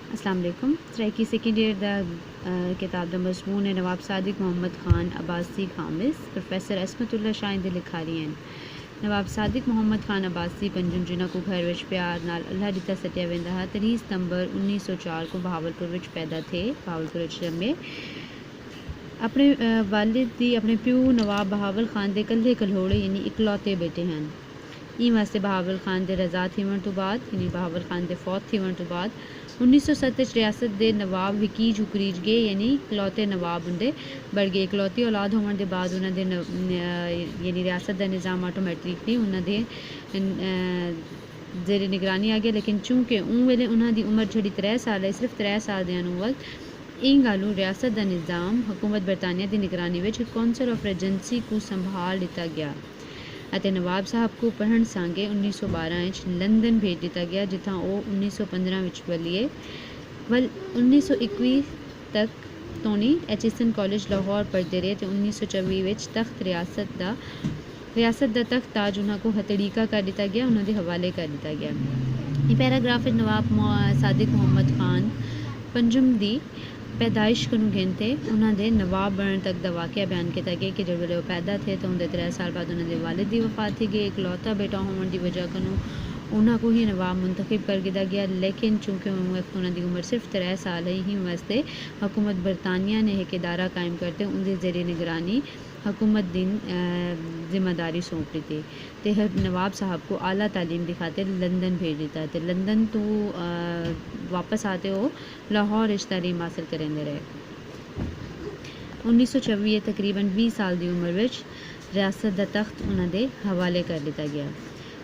अस्सलाम वालेकुम। Saraiki second year दा किताब दा मज़मून है नवाब सादिक मोहम्मद खान अब्बासी खामिस प्रोफेसर असमतुल्ला शाह दे लिखा रही हैं। नवाब सादिक मोहम्मद खान अब्बासी पंजुम जिन्हां को घर विच प्यार नाल अल्लाह दिता सटिया वेंदा हा 30 सितंबर 1904 को बहावलपुर विच पैदा थे। बहावलपुर विच जम्मे। अपने वालिद दी अपने प्यो नवाब बहावल खान दे कल्ले कल्होड़े यानी इकलौते बेटे हैं। ई वास्ते बहावल खान दे रज़ा थीवण तो बाद यानी बहावल खान दे फौत थीवण तो बाद 1907 रियासत दे नवाब विकीज हुकरीज गए यानी इकलौते नवाब होंदे बढ़ गए। इकलौती औलाद होने के बाद उन्होंने यानी रियासत का निज़ाम ऑटोमैटिक नहीं उन्होंने जेरे निगरानी आ गया। लेकिन चूंकि उन वेले उन्होंने उम्र जी 3 साल है सिर्फ 3 साल के वक्त इन गालों रियासत का निज़ाम हुकूमत बरतानिया की निगरानी में कौंसल ऑफ रेजेंसी को संभाल लिता गया। नवाब साहब को पढ़न सांगे 1912 लंदन भेज दिता गया जिथा वो 1915 वलीए वल 1921 तक तोनी एचिसन कॉलेज लाहौर पढ़ते रहे। तो 1924 तख्त रियासत दा तख्त ताज उन्होंने को हथड़ीका कर दिता गया उन्होंने हवाले कर दिता गया। ये पैराग्राफ नवाब सादिक मोहम्मद खान पंजुम दी पैदाइश को गिनते उन्होंने नवाब बनने तक का वाक़या बयान किया गया कि जब वो पैदा थे तो उनके 3 साल बाद उन्होंने वालिद की वफात थी गई। इकलौता बेटा होने की वजह को उन्होंने को ही नवाब मुंतखब कर दिया गया। लेकिन चूँकि वक्त उन्होंनी उम्र सिर्फ 3 साल है ही वास्ते हुकूमत बरतानिया ने एक इदारा कायम करते उनके ज़रिए निगरानी हुकूमत दिन जिम्मेदारी सौंप दी थी। तो नवाब साहब को आला तालीम दिखाते लंदन भेज देता है। तो लंदन तो वापस आते हो लाहौर इस तालीम हासिल करेंगे रहे। 1924 तकरीबन 20 साल की उम्र में रियासत का तख्त उन्होंने हवाले कर दिता गया।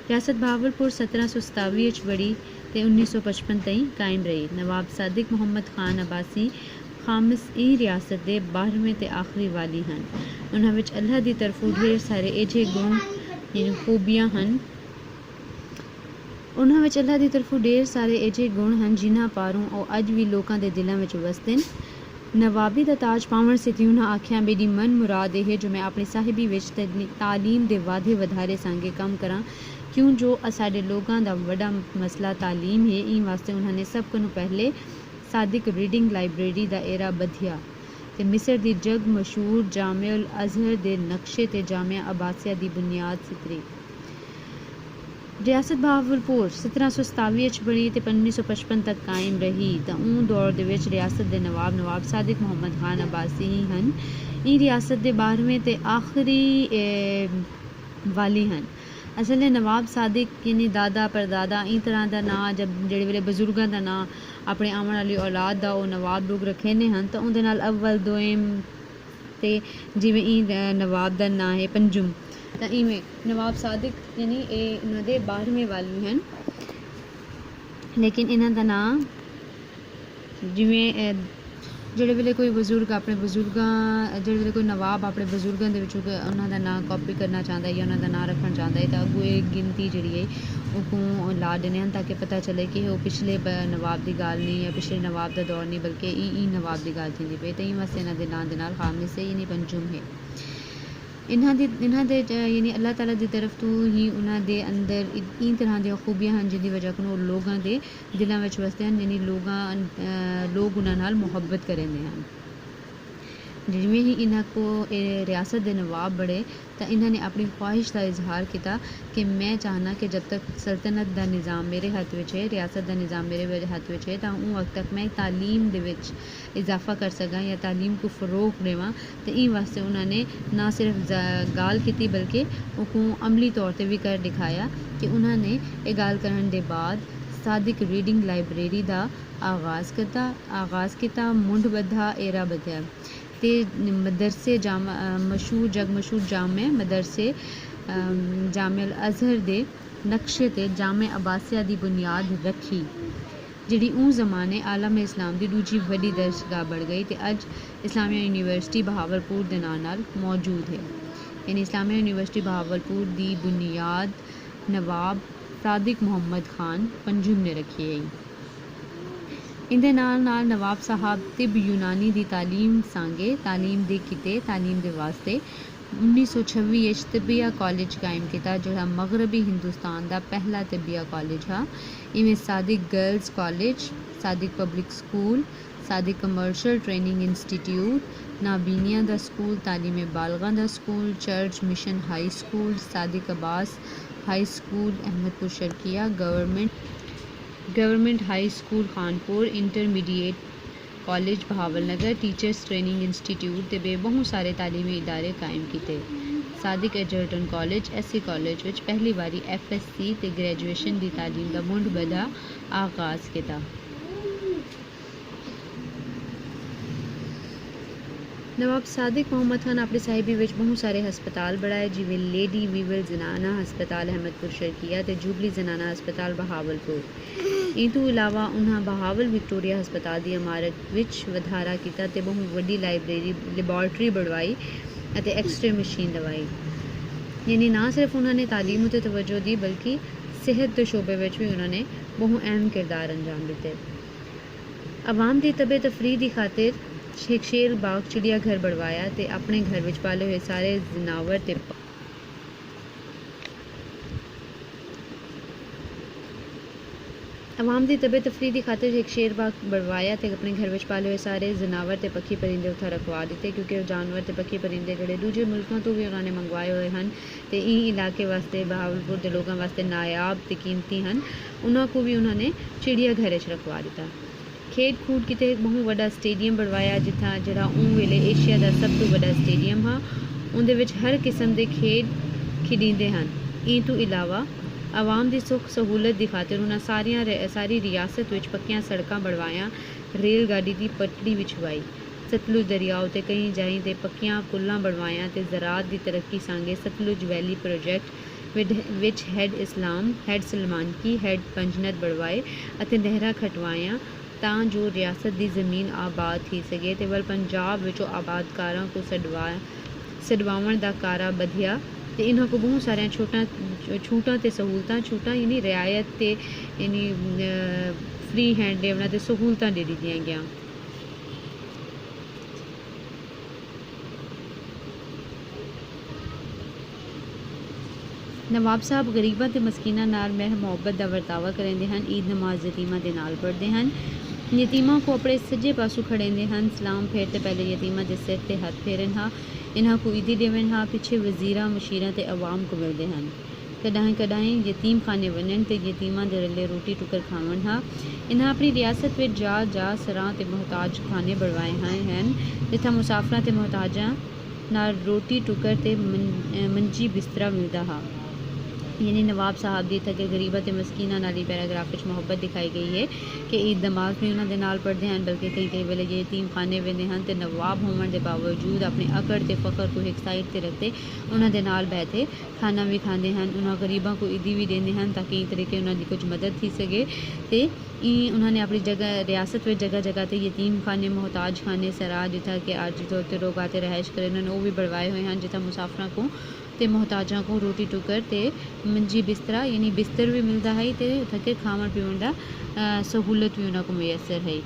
रियासत बहावलपुर 1727 बड़ी तो 1955 तई कायम रही। नवाब सादिक मोहम्मद खान अब्बासी खामिस ई रियासत के 12वें ते आखिरी वाली हैं। उन्होंने अल्लाह की तरफों ढेर सारे एजे गुण यानी खूबियाँ हैं। उन्होंने अल्लाह की तरफों ढेर सारे एजे गुण हैं जिन्हों पारों और अज भी लोगों के दिलों में वसते नवाबी का ताज पावन से थी। उन्हें आख्या मेरी मन मुराद है जो मैं अपनी साहिबी विच तालीम के वाधे वधारे संगे कम करा क्यों जो साडे लोगों का बड़ा मसला तालीम है। इन वास्ते उन्होंने सब को पहले सादिक रीडिंग लाइब्रेरी का एरा बधिया ते मिस्र की जग मशहूर जामिया उल अजहर के नक्शे ते जामिया अब्बासिया की बुनियाद सितरी। रियासत बहावलपुर 1727 बनी तो 1955 तक कायम रही। तो उन दौर के रियासत के नवाब सादिक मोहम्मद खान अब्बासी ही हैं। इन रियासत के 12वें ते आखिरी वाली हैं। असल नवाब सादिक यानी दादा परदादा इन तरह का ना जब जेड़े वेले बजुर्गों का ना अपने आने वाली औलाद का वो नवाब लोग रखे हैं तो उनके नाल अव्वल दोएम ते जिवें ई नवाब का ना है पंजुम तो इवें नवाब सादिक यानी ये इन्होंने 12वें वाली हैं। लेकिन इन्हों का नाम जिवें जेड़े वेले कोई बजुर्ग अपने बजुर्गों जेड़े वेले कोई नवाब अपने बजुर्गों के विचों उन्होंने नाम कॉपी करना चाहता है या उन्होंने नाम रखना चाहता है तो अगू एक गिनती जी है वो ला देने ताकि पता चले कि वो पिछले नवाब की गाल नहीं या पिछले नवाब का दौर नहीं बल्कि ई नवाब की गाल थी पे। तो इन वास्ते इन्हों के नाम के नाल खामिस है यानी पंजुम है। इन्हों यानी अल्लाह ताला की तरफ तो ही उन्होंने अंदर इन तरह दी खूबियाँ हैं जिनकी वजह को लोगों के दिलों में वसते हैं यानी लोग उन्होंने मुहब्बत करेंगे हैं। जिमें ही इन्हों को रियासत के नवाब बड़े तो इन्होंने अपनी ख्वाहिश का इजहार किया कि मैं चाहना कि जब तक सल्तनत का निज़ाम मेरे हाथ में है रियासत का निज़ाम मेरे हाथ में है तो उस वक्त तक मैं तालीम दे इजाफा कर सका या तालीम को फ़रोग देवां। तो इन वास्ते उन्होंने ना सिर्फ गाल की बल्कि उसको अमली तौर पर भी कर दिखाया कि उन्होंने ये गाल करने के बाद सादिक रीडिंग लाइब्रेरी का आगाज़ किया मुंड बधा एरा बधिया ते मदरसे मशहूर जग मशहूर जामे मदरसे जामिया अजहर दे नक्शे ते जामिया अब्बासिया की बुनियाद रखी जिहड़ी उस ज़माने आलम इस्लाम की दूजी वड्डी दरगाह बढ़ गई तो अज इस्लामिया यूनिवर्सिटी बहावलपुर के नाम नाल मौजूद है। यानी इस्लामिया यूनिवर्सिटी बहावलपुर की बुनियाद नवाब सादिक मोहम्मद खान पंजुम ने रखी है। इंदे नाल नवाब साहब तिब यूनानी की तालीम सांगे तालीम दे किते तालीम के वास्ते 1926 तिबिया कॉलेज कायम किया जो है मगरबी हिंदुस्तान का पहला तिबिया कॉलेज है। इवें Sadiq girls college Sadiq public school, Sadiq commercial training institute, नाबीनिया दा स्कूल, तालीम बालगा दा school, church mission high school, Sadiq Abbas high school Ahmadpur Sharqia, government high school Khanpur, intermediate college Bahawalnagar, teachers training institute ते बेबहुत सारे तालीमी इदारे कायम किए। Sadiq Egerton college SE college विच पहली बारी FSC ते ग्रेजुएशन की तालीम का मुंड बदा आगाज़ किया। नवाब सादिक मोहम्मद खान अपनी साहिबी विच बहुत सारे हस्पताल बढ़ाए, जिवें लेडी वीवर जनाना हस्पताल अहमदपुर शर्किया ते जुबली जनाना हस्पताल बहावलपुर। इन तो इलावा उन्हें बहावल विक्टोरिया हस्पताल की इमारत विच वधारा किया ते बहुत वड्डी लाइब्रेरी लैबोरेटरी बढ़वाई अते एक्सरे मशीन लवाई। यानी ना सिर्फ उन्होंने तालीम ते तवज्जो दी बल्कि सेहत के शोबे विच भी उन्होंने बहुत अहम किरदार अंजाम दिते। आवाम की तबीयत तफरीह की खातिर शेर बाग चिड़िया घर बढ़वाया ते अपने घर विच पाले हुए सारे जनावर ते आवाम की तबीयत तफरीह की खातिर एक शेर बाग बढ़वाया ते अपने घर विच पाले हुए सारे जनावर ते पक्षी परिंदे उत्थे रखवा दिते, क्योंकि जानवर ते पक्षी परिंदे जिहड़े दूजे मुल्कों तो भी उन्होंने मंगवाए हुए हैं ते ई इलाके वास्ते बहावलपुर के लोगों वास्ते नायाब ते कीमती हैं। उन्होंने को भी उन्होंने चिड़िया घर च रखवा दिता। खेड कूद किते एक बहुत बड़ा स्टेडियम बनवाया, जिथा जरा उन वेले एशिया का सब तो बड़ा स्टेडियम हाँ। उनदे विच हर किस्म के खेड खिडींदे हैं। इन तो इलावा आवाम की सुख सहूलत की खातिर उन्हें सारी रियासत विच पक्कियां सड़कां बढ़वाया, रेल गाड़ी की पटड़ी बिछवाई, सतलुज दरियाओ ते कई जाएं ते पक्कियां पुलां बढ़वाया ते ज़राअत की तरक्की संगे सतलुज वैली प्रोजेक्ट विच हैड सलमानकी हैड पंजनत बढ़वाए अते नहरां खटवाया तां जो रियासत की ज़मीन आबाद थी सके ते वल पंजाब विचों आबादकारां को छडवाउण दा कारा बधिया ते इन्हां को बहुत सारे छूटां ते सहूलतां छूटां यानी रियायत ते यानी फ्री हैंड देवना ते सहूलतां दे दित्तियां गईयां। नवाब साहब गरीबां ते मस्कीनां नाल मेहर मुहब्बत दा वर्तावा करेंदे हन। ईद नमाज यतीमां दे नाल पढ़दे हन, यतीमां को अपने सज्जे पासों खड़ेंदे हन, सलाम फेरते पहले यतीमां दे सिर ते हथ फेरन हा, इन्हां को ईदी देवन हा, पिछे वजीरां मुशीरां ते अवाम को मिलदे हन। कॾहिं कॾहिं यतीम खाने वञन ते यतीमां दे रले रोटी टुकर खावन हा। इन्हां अपनी रियासत में जा सरां ते मोहताज खाने बढ़वाए हैं, जिथा मुसाफरां ते मोहताजां नाल रोटी टुकर ते मंजी बिस्तरा मिलदा हा। यानी नवाब साहब की इत्थे गरीबा ते मस्कीना नाली पैराग्राफ में मुहब्बत दिखाई गई है कि ईद नमाज भी उन्होंने नाल पढ़ते हैं, बल्कि कई वेले ये यतीम खाने वेंदे हैं तो नवाब होने के बावजूद अपने अकड़ ते फ़ख्र को एक साइड ते रखते उन्होंने नाल बैठे खाना भी खाते हैं। उन्होंने गरीबों को ईदी भी देते हैं ताकि इस तरीके उन्होंने कुछ मदद थी सके। तो उन्होंने अपनी जगह रियासत में जगह जगह ते यतीम खाने मोहताज खाने सरा जिथा के आज तो लोग आते रहायश करें उन्होंने वो भी बढ़वाए हुए हैं, जिथा मुसाफर को ते मोहताजा को रोटी टुकर ते मंजी बिस्तरा यानी बिस्तर भी मिलता है तो थके खावन पीवन का सहूलत भी उन्होंने को मैसर है।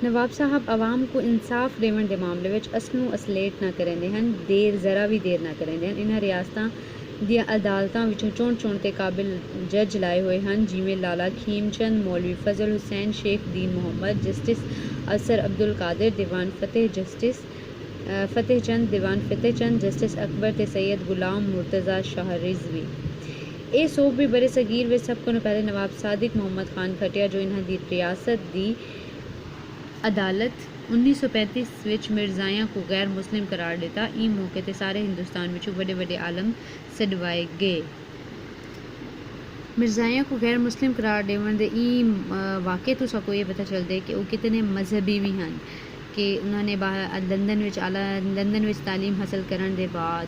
नवाब साहब आवाम को इंसाफ देवन के मामले में असलों असलेट ना करेंदे हैं, ज़रा भी देर ना करेंदे हैं। इन्हां रियासतां दियां अदालतां विचों चुन ते काबिल जज लाए हुए हैं, जिमें लाला खीमचंद, मौलवी फजल हुसैन, शेख दीन मोहम्मद, जस्टिस असर अब्दुल कादिर, दीवान फ़तेह चंद, दीवान फ़तेह चंद, जस्टिस अकबर ते सैयद गुलाम मुर्तज़ा शाह रिजवी। ये सोब भी बड़े सगीर वे सब को पहले नवाब सादिक मोहम्मद खान खटिया, जो इन्हां दी रियासत दी अदालत 1935 विच मिर्ज़ाइयां को गैर मुस्लिम करार दिता। ई मौके ते सारे हिंदुस्तान विचों बड़े बड़े आलम सडवाए गए। मिर्ज़ाइयां को गैर मुस्लिम करार देवन दे ई वाक़े तो सबको ये पता चलते कि वो कितने मजहबी भी हैं कि उन्होंने लंदन विच तालीम हासिल करने के बाद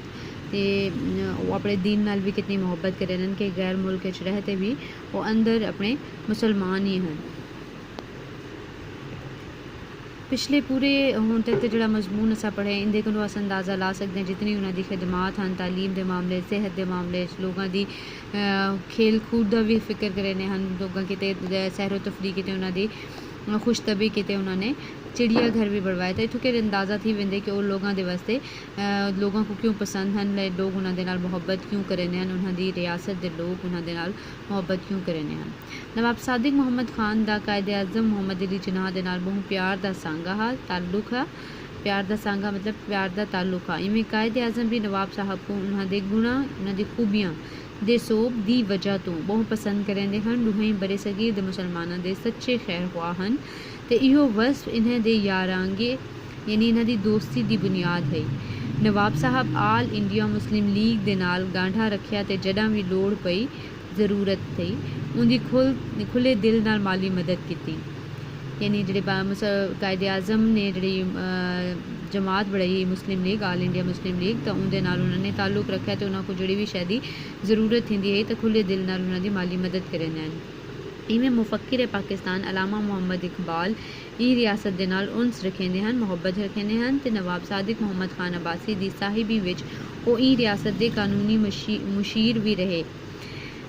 ते वो अपने दीन नाल भी कितनी मुहब्बत करें कि गैर मुल्क रहते भी वो अंदर अपने मुसलमान ही हैं। पिछले पूरे हुण तक जो मजमून असा पढ़े इंदे को अस अंदाज़ा ला सकते हैं जितनी उन्होंने खिदमात हैं तालीम के मामले सेहत के मामले लोगों की खेल कूद का भी फिक्र करें हैं, लोगों किते सैरो तफरी किते उन्होंने खुश तबी किते उन्होंने चिड़िया घर भी बनवाया तो इत्थों के अंदाज़ा थी वेंदे कि वो लोगों के वास्ते लोगों को क्यों पसंद हैं, लोग उन्होंने नाल मुहब्बत क्यों करने हैं, उन्होंने रियासत के लोग उन्होंने नाल मुहब्बत क्यों करने हैं। नवाब सादिक मुहम्मद खान का कायदे आज़म मुहम्मद अली जिन्ना के नाल बहुत प्यार का सांगा हा ताल्लुक है। प्यार का सांगा मतलब प्यार का ताल्लुक है। इवें कायदे आज़म भी नवाब साहब को उन्होंने गुणा उन्होंने खूबियाँ दे सोब दी वजह तो बहुत पसंद करेंदे हैं। दुहें बड़े सगीर दे मुसलमानों के सच्चे खैर ख्वाह हैं ते इहो वस्फ इन्हें दे यारांगे यानी इन्हां दी दोस्ती दी बुनियाद है। नवाब साहब आल इंडिया मुस्लिम लीग दे नाल गांढा रखिया ते जडां भी लोड़ पई ज़रूरत थी उनकी खुले दिल नाल माली मदद की। यानी जेडे कायदे आज़म ने जी जमात बढ़ाई मुस्लिम लीग आल इंडिया मुस्लिम लीग तो उनके नाल उन्होंने ताल्लुक रखा तो उन्होंने को जी भी शायद ज़रूरत थी है तो खुले दिल नाल उन्होंने माली मदद करें। इवें मुफक्किर पाकिस्तान अलामा मुहम्मद इकबाल ई रियासत के नाल उनस रखेंदे हैं मुहब्बत रखेंदे हैं ते नवाब सादिक मुहम्मद खान अब्बासी दी साहिबी विच वो ई रियासत के कानूनी मुशीर भी रहे।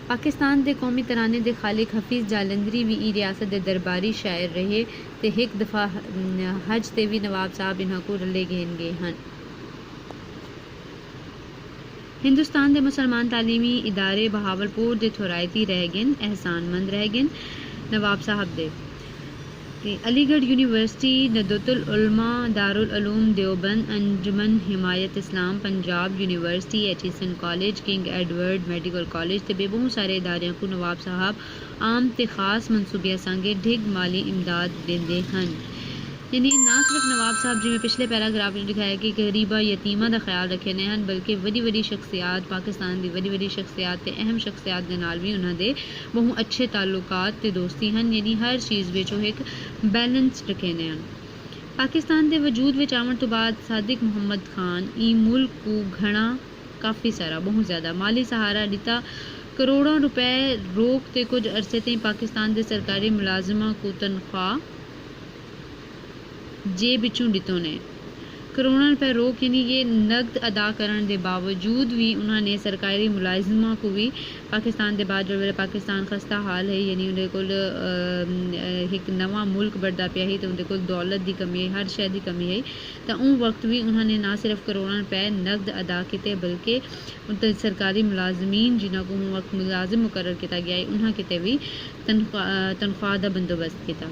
पाकिस्तान के कौमी तराने के खालिक हफीज़ जालंधरी भी ई रियासत के दरबारी शायर रहे तो एक दफ़ा हज ते भी नवाब साहब इन्हों को रले गेन गए हैं। हिंदुस्तान के मुसलमान तालीमी इदारे बहावलपुर के थोरायती रह गए एहसानमंद रह गए नवाब साहब दे। Aligarh university Nadwatul Ulama Darul Uloom Deoband Anjuman Himayat Islam Punjab university Aitchison college King Edward medical college ते बहुत सारे इदारों को नवाब साहब आम ते खास मनसूबिया संगे ढिग माली इमदाद देंदे हैं। यानी ना सिर्फ नवाब साहब जिमें पिछले पैराग्राफ में दिखाया कि गरीबा यतीमा का ख्याल रखे हैं बल्कि वड्डी वड्डी शख्सियात पाकिस्तान की वड्डी वड्डी शख्सियात ते अहम शख्सियात के नाल भी उन्होंने बहुत अच्छे ताल्लुकात ते दोस्ती हैं। यानी हर चीज़ में एक बैलेंस रखे हैं। पाकिस्तान के वजूद में आवन तो बाद सादिक मुहम्मद खान ई मुल्क को घना काफ़ी सारा बहुत ज़्यादा माली सहारा दिता। करोड़ों रुपए रोक ते कुछ अरसे तक पाकिस्तान के सरकारी मुलाजमा को तनख्वाह जे बिचों दितों ने करोड़ों रुपए रोक यानी ये नकद अदा करने के बावजूद भी उन्होंने सरकारी मुलाजमा को भी पाकिस्तान के बाद जो पाकिस्तान खस्ता हाल है यानी उन्हें को एक नवा मुल्क बढ़ता पाया ही तो उन्हें को दौलत की कमी है हर शय की कमी है तो उन वक्त भी उन्होंने ना सिर्फ करोड़ों रुपए नकद अदा किए बल्कि सरकारी मुलाजमीन जिन्हों को वक्त मुलाजिम मुकर्रर किया गया है उन्होंने किते भी तनख्वाह का बंदोबस्त किया।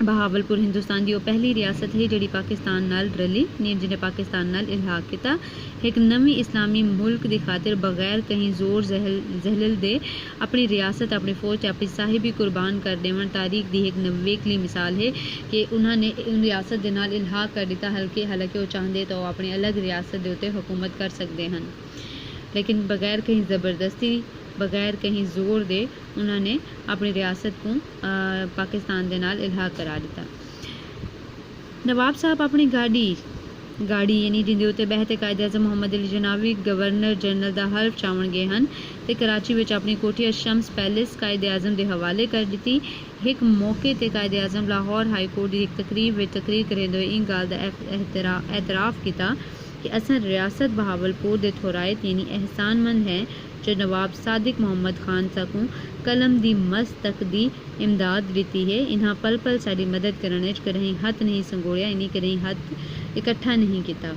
बहावलपुर हिंदुस्तान की वो पहली रियासत है जी पाकिस्तान नाल रली जिन्हें पाकिस्तान नाल इल्हाक किया। एक नवी इस्लामी मुल्क की खातिर बगैर कहीं जोर जहलल दे अपनी रियासत अपनी फौज अपनी साहिबी कुर्बान कर देवन तारीख की एक नवेकली मिसाल है कि उन्होंने उन रियासत के नाल इल्हाक कर दिता हालांकि वो चाहते तो अपनी अलग रियासत के उत्ते हुकूमत कर सकते हैं लेकिन बगैर कहीं ज़बरदस्ती बगैर कहीं जोर दे उन्होंने अपनी रियासत को पाकिस्तान के नाल इल्हाक करा दिता। नवाब साहब अपनी गाड़ी यानी जिंदे उत्ते बहते कायदे आज़म मुहम्मद अली जनावी गवर्नर जनरल का हल्फ चावन गए हैं तो कराची में अपनी कोठी शम्स पैलेस कायदे आज़म के हवाले कर दी। एक मौके ते कायदे आज़म लाहौर हाई कोर्ट की एक तकरीर करेंदे हुए इन गल का एतराफ़ किया कि असां रियासत बहावलपुर के थोरायत यानी एहसानमंद हैं जो नवाब सादिक मुहम्मद खान सकूँ कलम दी मस तक दी इमदाद दी है। इन्हां पल पल साड़ी मदद करने कहीं हथ नहीं संगोड़िया यानी कहीं हथ इकट्ठा नहीं किया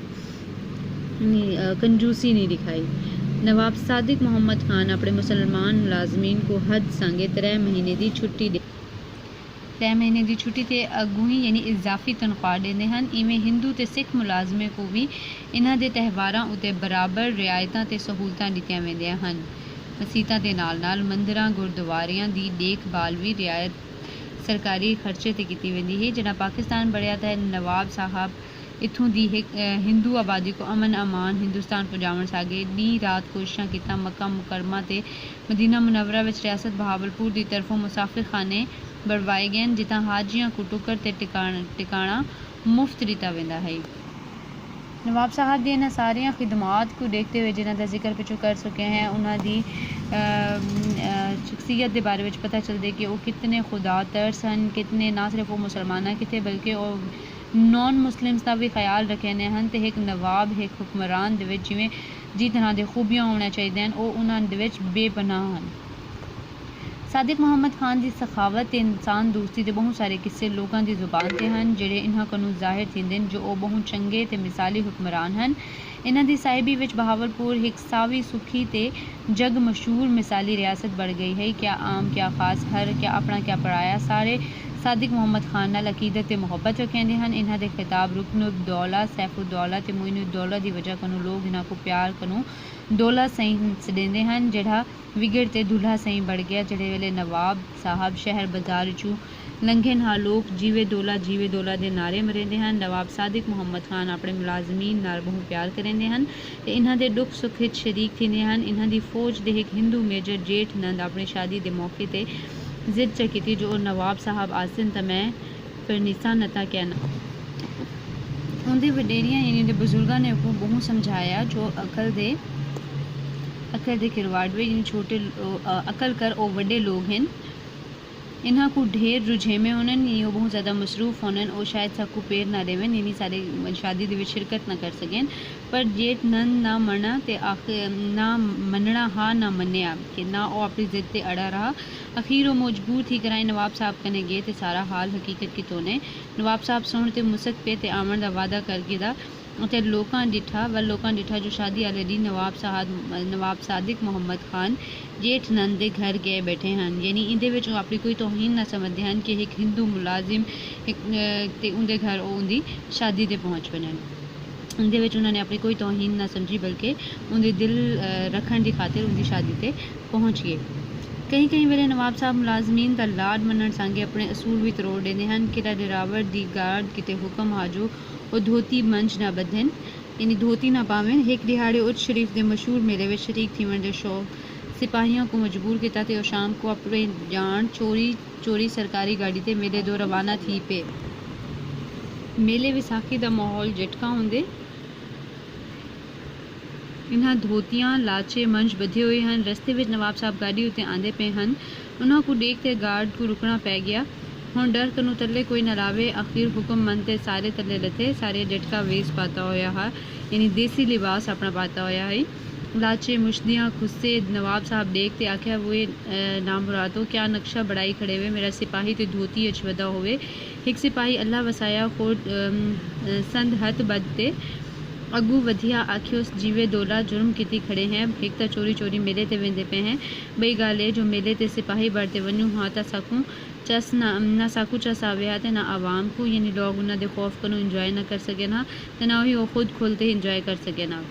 कंजूसी नहीं दिखाई। नवाब सादिक मुहम्मद खान अपने मुसलमान मुलाजमीन को हद संगे 3 महीने की छुट्टी 3 महीने की छुट्टी ते अगू ही यानी इजाफी तनख्वाह देंदे हैं। इवें हिंदू ते सिख मुलाजमे को भी इन्हां दे त्यौहारां उत्ते बराबर रियायतां ते सहूलतां दित्तियां वेंदियां हैं। मसीतां दे नाल मंदिरां गुरुद्वारियां दी देखभाल भी रियायत सरकारी खर्चे ते कीती वेंदी है। जिन्ना पाकिस्तान बढ़िया था नवाब साहब इत्थों दी हिंदू आबादी को अमन अमान हिंदुस्तान पहुँचावन सागे दी रात कोशिशां कीतां। मक्का मुकरमा ते मदीना मुनव्वरा विच रियासत बहावलपुर की तरफों मुसाफिर खाने बनवाए गए जिता हाजियां को टुकर ते टिकाणा मुफ्त दिता वेंदा है। नवाब साहब दी इन्हां सारियां खिदमात को देखते हुए जिन्हां दा जिक्र पिछू कर चुके हैं उन्हां दी शख्सियत के बारे में पता चलता है कि वो कितने खुदा तरस हैं कितने ना सिर्फ वो मुसलमान कितने बल्कि वो नॉन मुस्लिम्स का भी ख्याल रखने हैं तो एक नवाब एक हुक्मरान दे विच जिवें जी तरह की खूबियां होना चाहिए वो उन्हां दे विच बेपनाह हैं। सादिक मुहम्मद खान की सखावत ते इंसान दोस्ती के बहुत सारे किस्से लोगों की जुबान से हैं जिहड़े इन्हां कोलों ज़ाहिर थींदे जो वो बहुत चंगे ते मिसाली हुक्मरान हैं। इन्हां दी साहिबी विच बहावलपुर एक सावी सुखी ते जग मशहूर मिसाली रियासत बन गई है। क्या आम क्या खास, हर क्या अपना क्या पराया, सारे सादिक मुहम्मद खान नाल अकीदत ते मुहब्बत रखेंदे हैं। इन्हां दे खिताब रुकनुद्दौला, सैफुद्दौला ते मोइनुद्दौला दी वजह कनों लोग इन्हां को प्यार कनों दौला सईं सडेंदे हैं, जेड़ा विगड़ ते दूल्हा सईं बढ़ गया। जेड़े वेले नवाब साहब शहर बाजार चू लंघे ना लोग जीवे दौला दे नारे मरेंदे हैं। नवाब सादिक मुहम्मद खान अपने मुलाजमीन नाल बहुत प्यार करेंदे हैं ते इन्हां दे दुख सुख विच शरीक थींदे हैं। इन्हां दी फौज दे एक हिंदू मेजर जेठ नंद अपनी शादी दे मौके ते जिद च कीती जो नवाब साहब आसिन ते मैं फरनीसा नता कहना। उनके वडेरियां यानी दे बुजुर्गां ने को बहुत समझाया जो अकल दे खिरवाड़वे यानी छोटे अकल कर ओ वड्डे लोग हैं। इन्हां को ढेर रुझेमे होने यानी वो बहुत ज़्यादा मसरूफ होने और शायद सबको पेड़ ना देवें यानी सारे शादी दे विच शिरकत ना कर सकें। पर जेठ नंद ना मरना ते आखिर ना मनना हा ना मन्निया कि ना वो अपनी जिद ते अड़ा रहा। अखीर वो मजबूर थी कराई नवाब साहब कने गए ते सारा हाल हकीकत की तोने नवाब साहब सुन ते मुसक पे ते आमन दा वादा कर गिदा ते लोकां डिठा जो शादी आले दिन नवाब सादिक मुहम्मद खान जेठ नंद दे घर गए बैठे हैं। यानी इंदे विच अपनी कोई तौहीन ना समझते हैं कि एक हिंदू मुलाजिम ते उनके घर उनकी शादी ते पहुँच बनन। उनके विच उन्होंने अपनी कोई तौहीन ना समझी बल्कि उनके दिल रखने की खातिर उनकी शादी ते पहुँच गए। कई वेले नवाब साहब मुलाजमीन का लाड मनण संगे अपने असूल भी तरोड़ देंदे हैं। कि डिरावर दी गार्ड किते हुक्म हाजो और धोती मंच ना बधन यानी धोती ना पावें। एक दिहाड़े उच्च शरीफ के मशहूर मेले में शरीक थीवन के शौक सिपाहियों को मजबूर किया ते शाम को अपने जान चोरी सरकारी गाड़ी ते मेले दो रवाना थी पे। मेले विसाखी का माहौल झटका होंदे इन्हां धोतियां लाचे मंच बधे हुए हैं। रस्ते में नवाब साहब गाड़ी उत्ते आंदे पे हैं। उन्हां को देखते गार्ड को रुकना पै गया। हुण डर कनू तले कोई न लावे। आखिर हुक्म मनते सारे तले लथे। सारे झटका वेस पाता होया हा यानी देसी लिबास अपना पाता होया है। लाचे मुश्दियाँ खुस्से नवाब साहब देखते आख्या वो नामुरादो क्या नक्शा बढ़ाई खड़े हुए मेरा सिपाही ते धोती अचवदा होवे। एक सिपाही अल्लाह वसाया खोट संद हथ बदते अगू वधिया आखियोस जीवे दौला जुर्म किती खड़े हैं। एक तो चोरी मेले ते वेंदे पे हैं। बई गाले जो मेले ते सिपाही बढ़ते वनू हाँ ता सकूं चस ना साकू चस आवे ते ना आवाम को यानी लोग उन्होंने दे खौफ को इंजॉय ना कर सके ना ते ना ही वो खुद खुलते इंजॉय कर सके ना।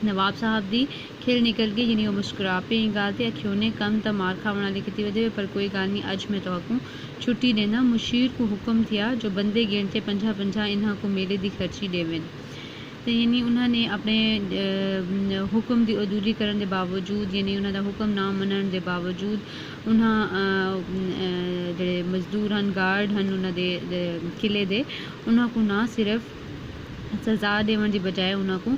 नवाब साहब दी खेल निकल गई यानी वो मुस्कुरा पे गालते अखियों ने कम तो मार खावन वाली किती वधे पर कोई गाल नहीं अज मैं तो छुट्टी देना। मुशीर को हुक्म थिया जो बंदे गिनते 50 इन्हां को मेले की खर्ची देवें। तो यानी उन्होंने अपने हुक्म की अदूरी करने के बावजूद यानी उन्होंने हुक्म ना मनण के बावजूद जे मजदूर हैं गार्ड हैं उन्होंने किले दे उन्होंने को ना सिर्फ सज़ा देवन की बजाय उन्होंने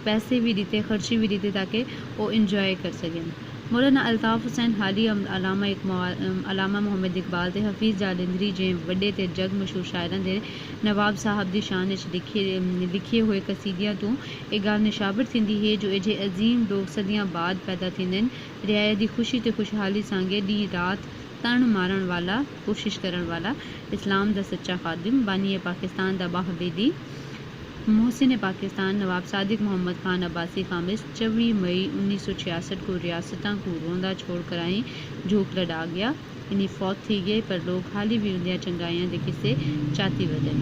पैसे भी दिते खर्चे भी दिते ताकि वो इंजॉय कर सकें। मौलाना अल्ताफ़ हुसैन हाली अलामा मोहम्मद इकबाल ते हफीज़ जालंधरी जे वड्डे ते जग मशहूर शायरां दे नवाब साहब की शान लिखे हुए कसीदियां तो एक गाल निशाबर थींदी है जो एजे अजीम लोग सदियां बाद पैदा थींदे रियाया की खुशी ते खुशहाली सांगे डी रात तन मारण वाला कोशिश करन वाला इस्लाम दा सच्चा खादिम बानी पाकिस्तान दा बाहवेदी मोहसिन पाकिस्तान नवाब सादिक मुहम्मद खान अब्बासी खामिस 24 मई 1966 को रियासतां को रोंदा छोड़ कर आई झोंक लड़ा गया इन्हीं फौत थी गए पर लोग हाली भी उन्दियां चंगाइयां दे किस्से चाहती वधन।